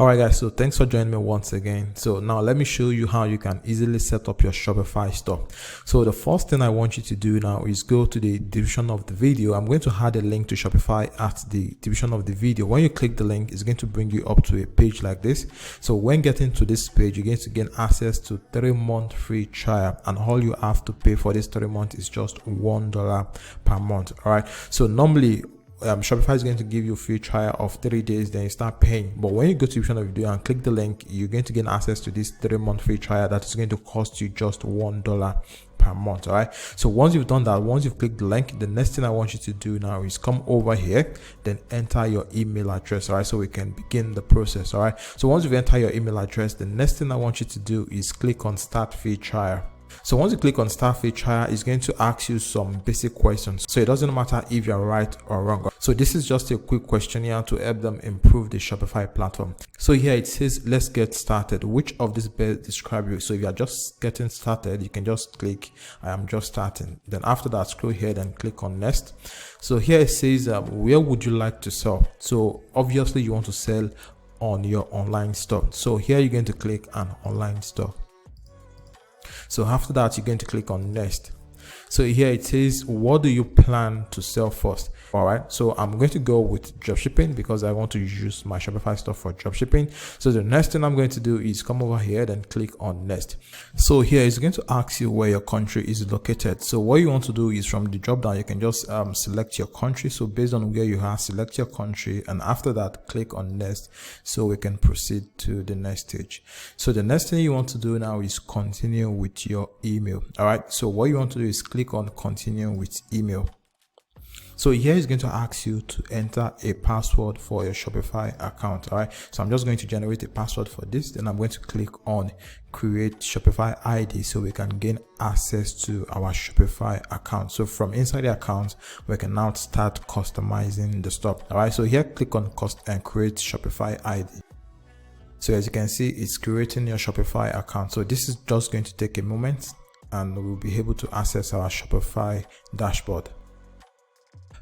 Alright guys, so thanks for joining me once again. So now let me show you how you can easily set up your Shopify store. So the first thing I want you to do now is go to the description of the video. I'm going to add a link to Shopify at the description of the video. When you click the link, it's going to bring you up to a page like this. So when getting to this page, you're going to gain access to 3-month free trial, and all you have to pay for this 3 months is just $1 per month. Alright, so normally Shopify is going to give you a free trial of 3 days, then you start paying. But when you go to the description of the video and click the link, you're going to gain access to this 3-month free trial that is going to cost you just $1 per month. All right, so once you've done that, once you've clicked the link, the next thing I want you to do now is come over here, then enter your email address. All right, so we can begin the process. All right, so once you've entered your email address, the next thing I want you to do is click on start free trial. So once you click on start free trial, it's going to ask you some basic questions. So it doesn't matter if you're right or wrong. So this is just a quick questionnaire to help them improve the Shopify platform. So here it says, let's get started. Which of these best describe you? So if you're just getting started, you can just click I am just starting. Then after that, scroll here and click on next. So here it says, where would you like to sell? So obviously you want to sell on your online store. So here you're going to click an online store. So after that, you're going to click on next. So here it says, what do you plan to sell first? All right, so I'm going to go with dropshipping because I want to use my Shopify store for dropshipping. So the next thing I'm going to do is come over here, then click on next. So here it's going to ask you where your country is located. So what you want to do is from the drop down, you can just select your country. So based on where you are, select your country, and after that, click on next so we can proceed to the next stage. So the next thing you want to do now is continue with your email. All right, so what you want to do is click on continue with email. So here is going to ask you to enter a password for your Shopify account. All right, so I'm just going to generate a password for this. Then I'm going to click on create Shopify ID so we can gain access to our Shopify account. So from inside the account, we can now start customizing the store. All right, so here click on create Shopify ID. So as you can see, it's creating your Shopify account. So this is just going to take a moment, and we'll be able to access our Shopify dashboard.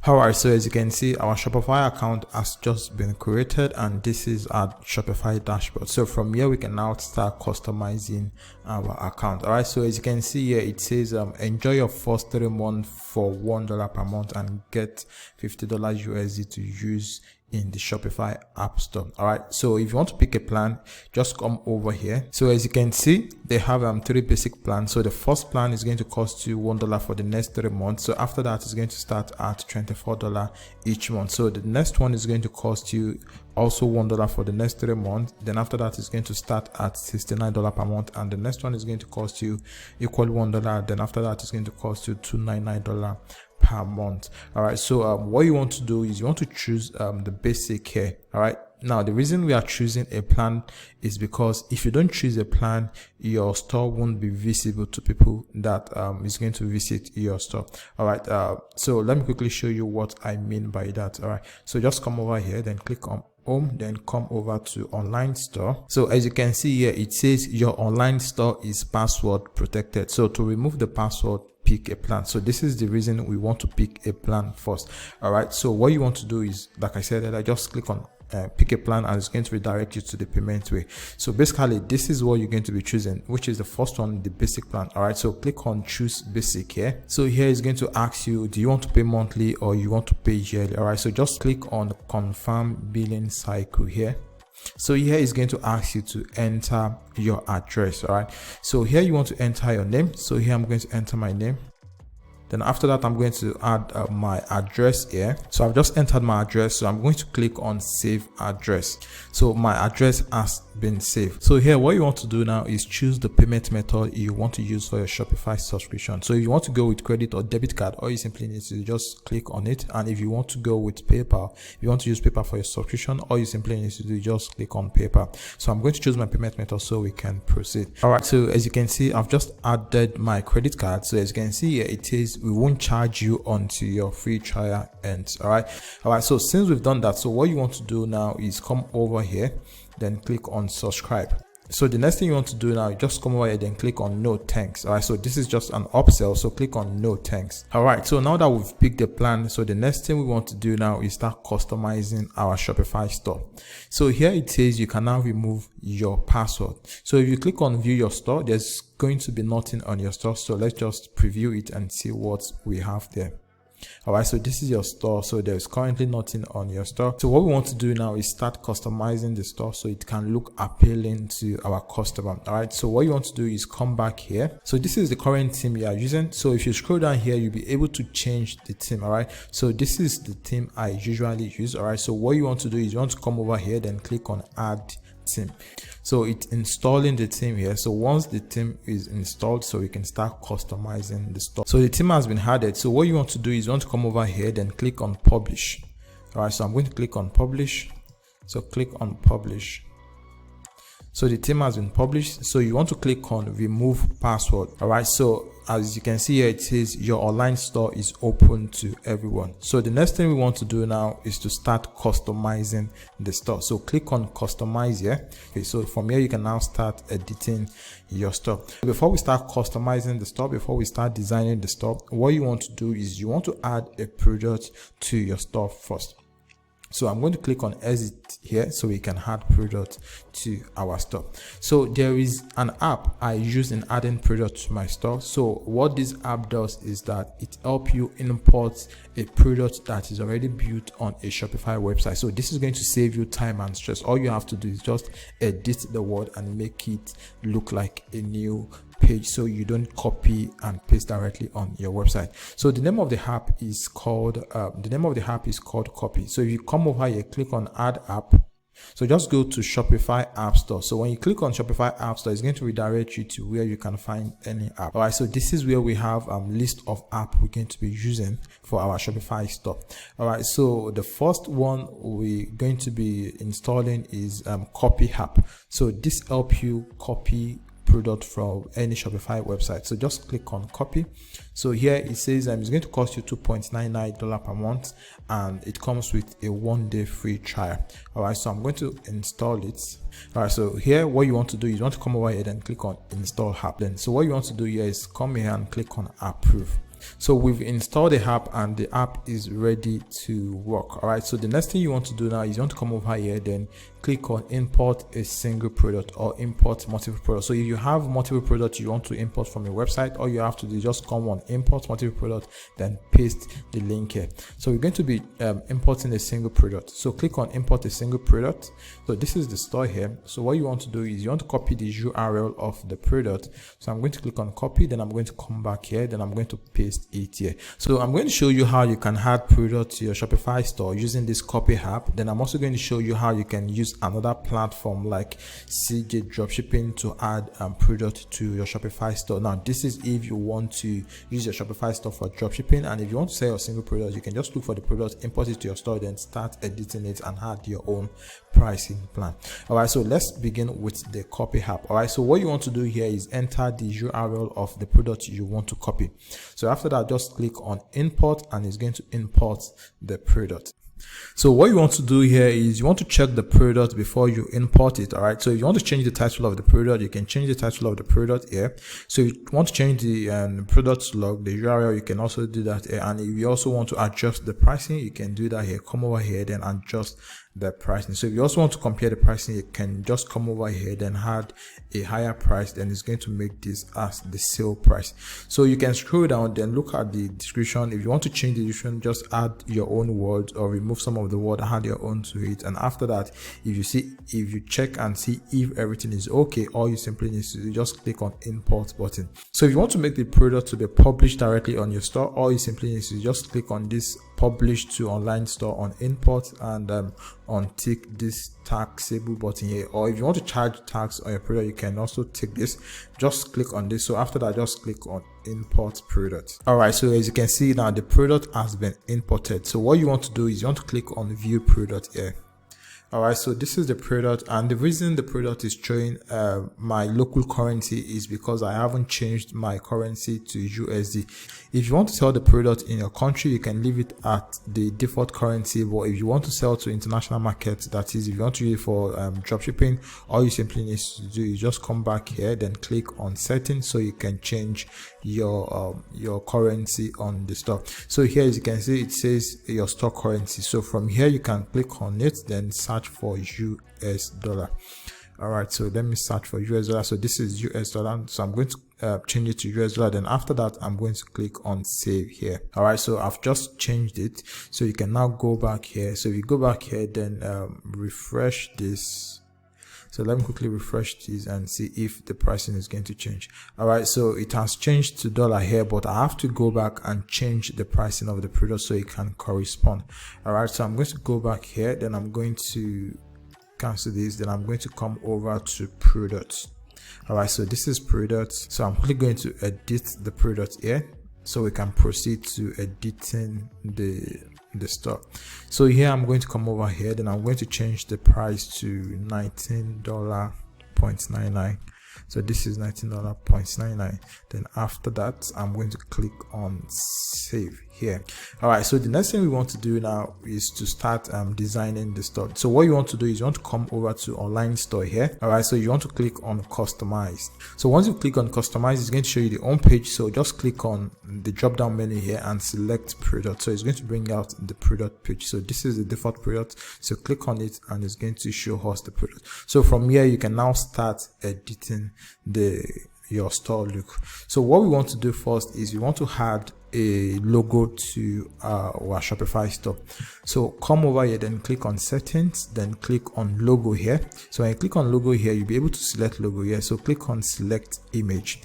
Alright, so as you can see, our Shopify account has just been created, and this is our Shopify dashboard. So from here, we can now start customizing our account. Alright, so as you can see here, it says enjoy your first 3 months for $1 per month and get $50 USD to use in the Shopify app store. All right, so if you want to pick a plan, just come over here. So as you can see, they have 3 basic plans. So the first plan is going to cost you $1 for the next 3 months. So after that, it's going to start at $24 each month. So the next one is going to cost you also $1 for the next 3 months. Then after that, it's going to start at $69 per month, and the next one is going to cost you equal $1. Then after that, it's going to cost you $299 per month. All right, so what you want to do is you want to choose the basic here. All right, now the reason we are choosing a plan is because if you don't choose a plan, your store won't be visible to people that is going to visit your store. All right, so let me quickly show you what I mean by that. All right, so just come over here, then click on home, then come over to online store. So as you can see here, it says your online store is password protected. So to remove the password, pick a plan. So this is the reason we want to pick a plan first. All right, so what you want to do is, like I said, I just click on pick a plan, and it's going to redirect you to the payment way. So basically, this is what you're going to be choosing, which is the first one, the basic plan. All right, so click on choose basic here. So here is going to ask you, do you want to pay monthly or you want to pay yearly? All right, so just click on confirm billing cycle here. So here is going to ask you to enter your address. All right, so here you want to enter your name. So here I'm going to enter my name. Then after that, I'm going to add my address here. So I've just entered my address. So I'm going to click on save address. So my address has been saved. So here, what you want to do now is choose the payment method you want to use for your Shopify subscription. So if you want to go with credit or debit card, all you simply need to just click on it. And if you want to go with PayPal, if you want to use PayPal for your subscription, all you simply need to do is just click on PayPal. So I'm going to choose my payment method so we can proceed. All right, so as you can see, I've just added my credit card. So as you can see here, it says we won't charge you until your free trial ends. All right, so since we've done that, so what you want to do now is come over here, then click on subscribe. So the next thing you want to do now, just come over here and click on no thanks. All right, so this is just an upsell, so click on no thanks. All right, so now that we've picked the plan, so the next thing we want to do now is start customizing our Shopify store. So here it says you can now remove your password. So if you click on view your store, there's going to be nothing on your store. So let's just preview it and see what we have there. All right, so this is your store, so there's currently nothing on your store. So what we want to do now is start customizing the store so it can look appealing to our customer. All right, so what you want to do is come back here. So this is the current theme you are using. So if you scroll down here, you'll be able to change the theme. All right, so this is the theme I usually use. All right, so what you want to do is you want to come over here, then click on add theme. So it's installing the theme here. So once the theme is installed, so we can start customizing the store. So the theme has been added. So what you want to do is you want to come over here, then click on publish. All right, so I'm going to click on publish. So click on publish. So the theme has been published. So you want to click on remove password. All right, so as you can see here, it says your online store is open to everyone. So the next thing we want to do now is to start customizing the store. So click on customize here. Okay, so from here you can now start editing your store. Before we start customizing the store, before we start designing the store, what you want to do is you want to add a product to your store first. So I'm going to click on exit here so we can add product to our store. So there is an app I use in adding product to my store. So what this app does is that it helps you import a product that is already built on a Shopify website. So this is going to save you time and stress. All you have to do is just edit the word and make it look like a new page, so you don't copy and paste directly on your website. So the name of the app is called Copy. So if you come over here, click on add app. So just go to Shopify App Store. So when you click on Shopify App Store, it's going to redirect you to where you can find any app. All right, so this is where we have list of app we're going to be using for our Shopify store. All right, so the first one we're going to be installing is Copy app. So this helps you copy product from any Shopify website. So just click on copy. So here it says it's going to cost you $2.99 per month, and it comes with a 1-day free trial. All right, so I'm going to install it. All right, so here what you want to do is you want to come over here and click on install app. Then so what you want to do here is come here and click on approve. So we've installed the app and the app is ready to work. All right, so the next thing you want to do now is you want to come over here, then click on import a single product or import multiple products. So if you have multiple products you want to import from your website, all you have to do is just come on import multiple product, then paste the link here. So we're going to be importing a single product. So click on import a single product. So this is the store here. So what you want to do is you want to copy the URL of the product. So I'm going to click on copy, then I'm going to come back here, then I'm going to paste it here. So I'm going to show you how you can add product to your Shopify store using this copy app. Then I'm also going to show you how you can use another platform like CJ Dropshipping to add product to your Shopify store. Now this is if you want to use your Shopify store for dropshipping, and if you want to sell a single product, you can just look for the product, import it to your store, then start editing it and add your own pricing plan. All right, so let's begin with the copy app. All right, so what you want to do here is enter the URL of the product you want to copy. So after that, just click on import and it's going to import the product. So what you want to do here is you want to check the product before you import it. All right, so if you want to change the title of the product, you can change the title of the product here. So if you want to change the product log, the URL, you can also do that here. And if you also want to adjust the pricing, you can do that here. Come over here, then adjust the pricing. So if you also want to compare the pricing, you can just come over here, then add a higher price, then it's going to make this as the sale price. So you can scroll down, then look at the description. If you want to change the description, just add your own words or remove some of the word, add your own to it. And after that, if you check and see if everything is okay, all you simply need to do, just click on import button. So if you want to make the product to be published directly on your store, all you simply need to just click on this publish to online store on import, and on tick this taxable button here. Or if you want to charge tax on your product, you can also tick this. Just click on this. So after that, just click on import product. All right, so as you can see now, the product has been imported. So what you want to do is you want to click on view product here. All right, so this is the product, and the reason the product is showing my local currency is because I haven't changed my currency to USD. If you want to sell the product in your country, you can leave it at the default currency, but if you want to sell to international markets, that is, if you want to use it for dropshipping, all you simply need to do is just come back here, then click on settings, so you can change your currency on the store. So here, as you can see, it says your store currency. So from here, you can click on it, then search for US dollar. All right, so let me search for US dollar. So this is US dollar, so I'm going to change it to US dollar. Then after that, I'm going to click on save here. All right, so I've just changed it, so you can now go back here. So if you go back here, then refresh this. So let me quickly refresh this and see if the pricing is going to change. All right, so it has changed to dollar here, but I have to go back and change the pricing of the product so it can correspond. All right, so I'm going to go back here, then I'm going to cancel this, then I'm going to come over to products. All right, so this is products. So I'm quickly going to edit the product here, so we can proceed to editing the store. So here I'm going to come over here, then I'm going to change the price to $19.99. So this is $19.99. Then after that, I'm going to click on save here. All right, so the next thing we want to do now is to start designing the store. So what you want to do is you want to come over to online store here. All right, so you want to click on customize. So once you click on customize, it's going to show you the home page. So just click on the drop down menu here and select product. So it's going to bring out the product page. So this is the default product, so click on it and it's going to show us the product. So from here, you can now start editing your store look. So what we want to do first is we want to add a logo to our Shopify store. So come over here, then click on settings, then click on logo here. So when you click on logo here, you'll be able to select logo here. So click on select image.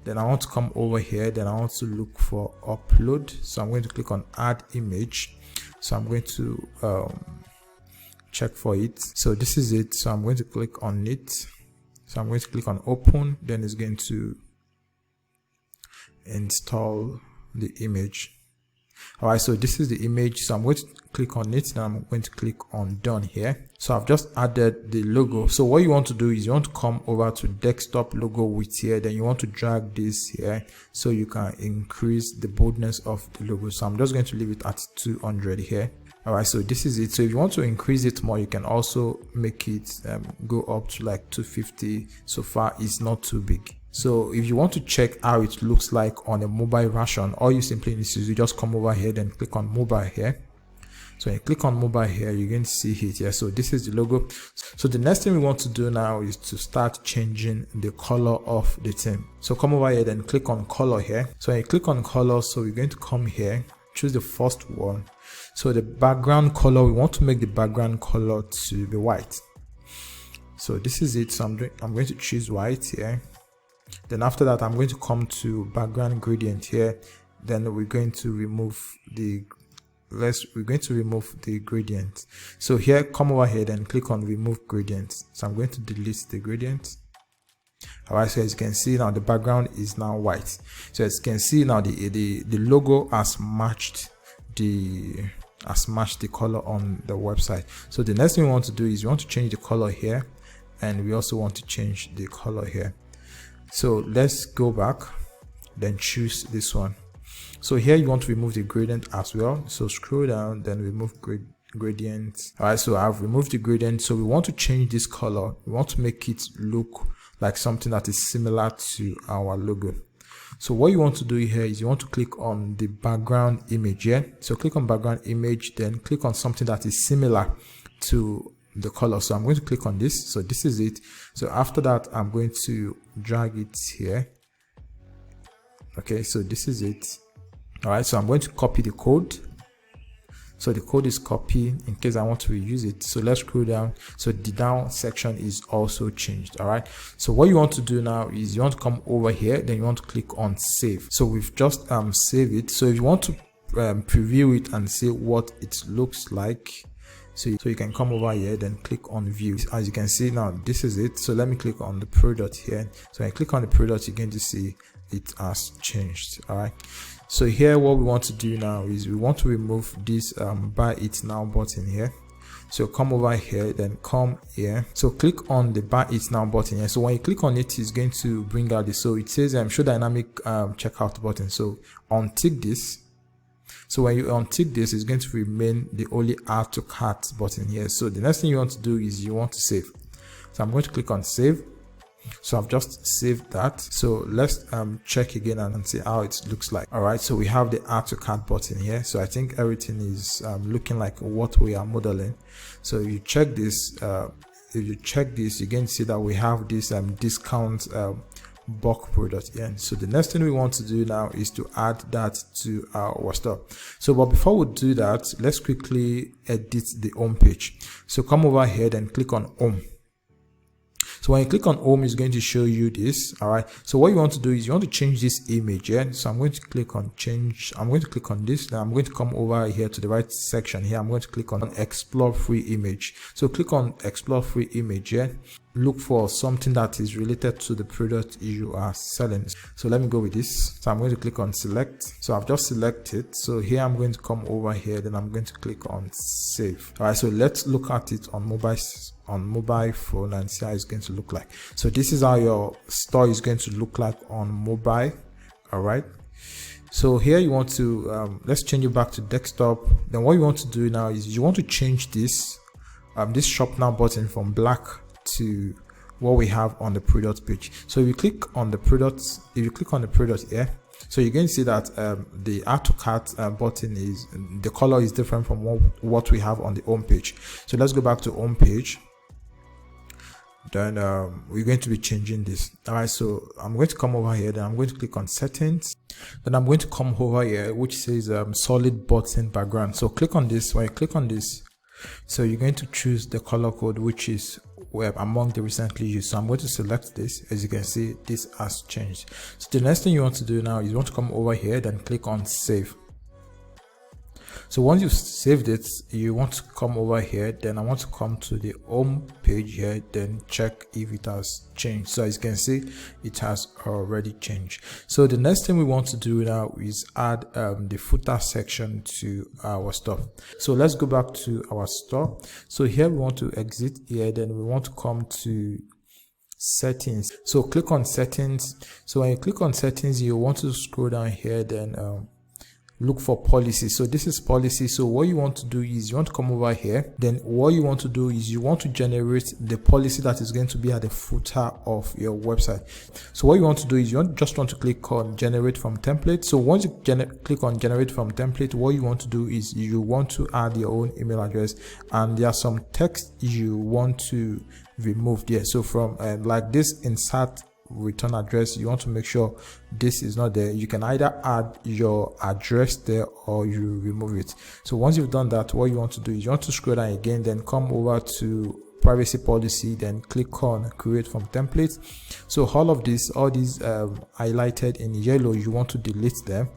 Then I want to come over here, then I want to look for upload. So I'm going to click on add image. So I'm going to check for it. So this is it. So I'm going to click on it. So I'm going to click on open, then it's going to install the image. All right, so this is the image. So I'm going to click on it, then I'm going to click on done here. So I've just added the logo. So what you want to do is you want to come over to desktop logo width here, then you want to drag this here so you can increase the boldness of the logo. So I'm just going to leave it at 200 here. All right, so this is it. So if you want to increase it more, you can also make it go up to like 250. So far it's not too big. So if you want to check how it looks like on a mobile version, all you simply need to do is just come over here, then click on mobile here. So when you click on mobile here, you're going to see it here. So this is the logo. So the next thing we want to do now is to start changing the color of the theme. So come over here, then click on color here. So when you click on color, so we're going to come here, choose the first one. So the background color, we want to make the background color to be white. So this is it. So I'm going to choose white here. Then after that, I'm going to come to background gradient here. Then we're going to remove the gradient. So here, come over here, then click on remove gradient. So I'm going to delete the gradient. All right, so as you can see now, the background is now white. So as you can see now, the logo has matched the color on the website. So the next thing we want to do is we want to change the color here, and we also want to change the color here. So let's go back, then choose this one. So here you want to remove the gradient as well. So scroll down, then remove gradient. All right, so I've removed the gradient. So we want to change this color. We want to make it look like something that is similar to our logo. So what you want to do here is you want to click on the background image here. So click on background image, then click on something that is similar to the color. So I'm going to click on this. So this is it. So after that, I'm going to drag it here. Okay, so this is it. All right, so I'm going to copy the code. So the code is copied in case I want to reuse it. So let's scroll down. So the down section is also changed. All right, so what you want to do now is you want to come over here, then you want to click on save. So we've just saved it. So if you want to preview it and see what it looks like, so you can come over here, then click on view. As you can see now, this is it. So let me click on the product here. So when I click on the product, you're going to see it has changed. All right, so here what we want to do now is we want to remove this buy it now button here. So come over here, then come here. So click on the buy it now button here. So when you click on it, it's going to bring out this. So it says show dynamic checkout button. So untick this. So when you untick this, it's going to remain the only add to cart button here. So the next thing you want to do is you want to save. So I'm going to click on save. So I've just saved that. So let's check again and see how it looks like. All right, so we have the add to cart button here. So I think everything is looking like what we are modeling. So if you check this, you're going to see that we have this discount bulk product here. So the next thing we want to do now is to add that to our store. So but before we do that, let's quickly edit the home page. So come over here and click on home. So when you click on home, it's going to show you this. All right, so what you want to do is you want to change this image. Yeah, so I'm going to click on change. I'm going to click on this. Now I'm going to come over here to the right section here. I'm going to click on explore free image. So click on explore free image here. Look for something that is related to the product you are selling. So let me go with this. So I'm going to click on select. So I've just selected. So here I'm going to come over here, then I'm going to click on save. All right, so let's look at it on mobile phone and see how it's going to look like. So this is how your store is going to look like on mobile. All right, so here you want to let's change it back to desktop. Then what you want to do now is you want to change this this shop now button from black to what we have on the product page. So if you click on the products, if you click on the product here, so you're going to see that the add to cart button is, the color is different from what we have on the home page. So let's go back to home page. Then we're going to be changing this. All right, so I'm going to come over here, then I'm going to click on settings. Then I'm going to come over here, which says solid button background. So click on this. When you click on this, so you're going to choose the color code which is among the recently used. So I'm going to select this. As you can see, this has changed. So the next thing you want to do now is you want to come over here, then click on save. So once you've saved it, you want to come over here, then I want to come to the home page here, then check if it has changed. So as you can see, it has already changed. So the next thing we want to do now is add the footer section to our store. So let's go back to our store. So here we want to exit here, then we want to come to settings. So click on settings. So when you click on settings, you want to scroll down here, then look for policy. So this is policy. So what you want to do is you want to come over here, then what you want to do is you want to generate the policy that is going to be at the footer of your website. So what you want to do is you just want to click on generate from template. So once you click on generate from template, what you want to do is you want to add your own email address, and there are some text you want to remove there. So from like this insert return address, you want to make sure this is not there. You can either add your address there or you remove it. So once you've done that, what you want to do is you want to scroll down again, then come over to privacy policy, then click on create from template. So all these highlighted in yellow, you want to delete them.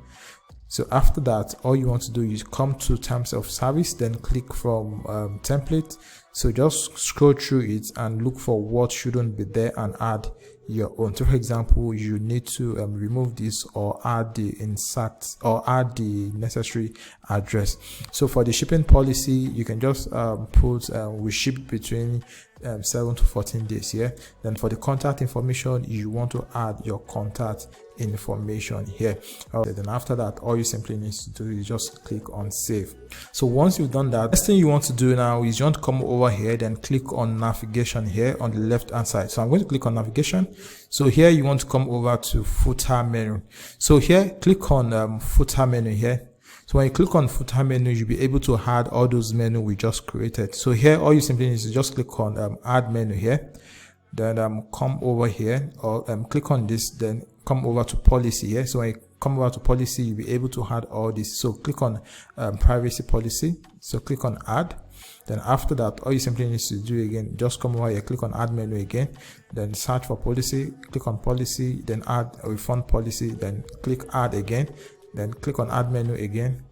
So after that, all you want to do is come to terms of service, then click from template. So just scroll through it and look for what shouldn't be there and add your own. So for example, you need to remove this or add the insert or add the necessary address. So for the shipping policy, you can just put we ship between 7 to 14 days here. Then for the contact information, you want to add your contact information here. Then after that, all you simply need to do is just click on save. So once you've done that, next thing you want to do now is you want to come over here, then click on navigation here on the left hand side. So I'm going to click on navigation. So here you want to come over to footer menu. So here click on footer menu here. So when you click on footer menu, you'll be able to add all those menus we just created. So here all you simply need to just click on add menu here, then come over here or click on this, then come over to policy here. So when you come over to policy, you'll be able to add all this. So click on privacy policy. So click on add. Then after that, all you simply need to do again, just come over here, click on add menu again, then search for policy, click on policy, then add a refund policy, then click add again, then click on add menu again,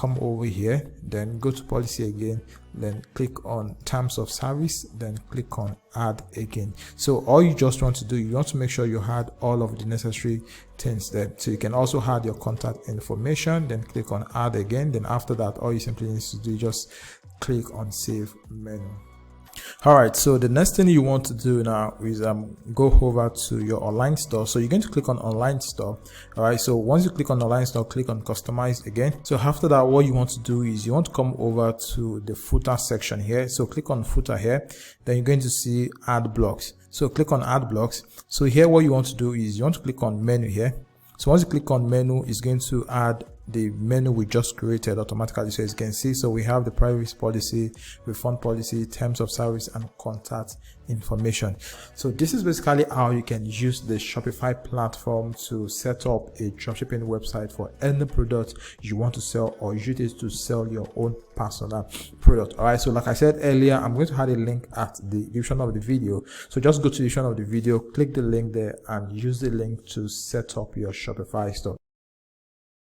come over here, then go to policy again, then click on terms of service, then click on add again. So all you just want to do, you want to make sure you had all of the necessary things there. So you can also add your contact information, then click on add again. Then after that, all you simply need to do is just click on save menu. All right, so the next thing you want to do now is go over to your online store. So you're going to click on online store. All right, so once you click on online store, click on customize again. So after that, what you want to do is you want to come over to the footer section here. So click on footer here, then you're going to see add blocks. So click on add blocks. So here what you want to do is you want to click on menu here. So once you click on menu, it's going to add the menu we just created automatically. So as you can see, so we have the privacy policy, refund policy, terms of service, and contact information. So this is basically how you can use the Shopify platform to set up a dropshipping website for any product you want to sell, or use it to sell your own personal product. All right, so like I said earlier, I'm going to add a link at the description of the video. So just go to the description of the video, click the link there, and use the link to set up your Shopify store.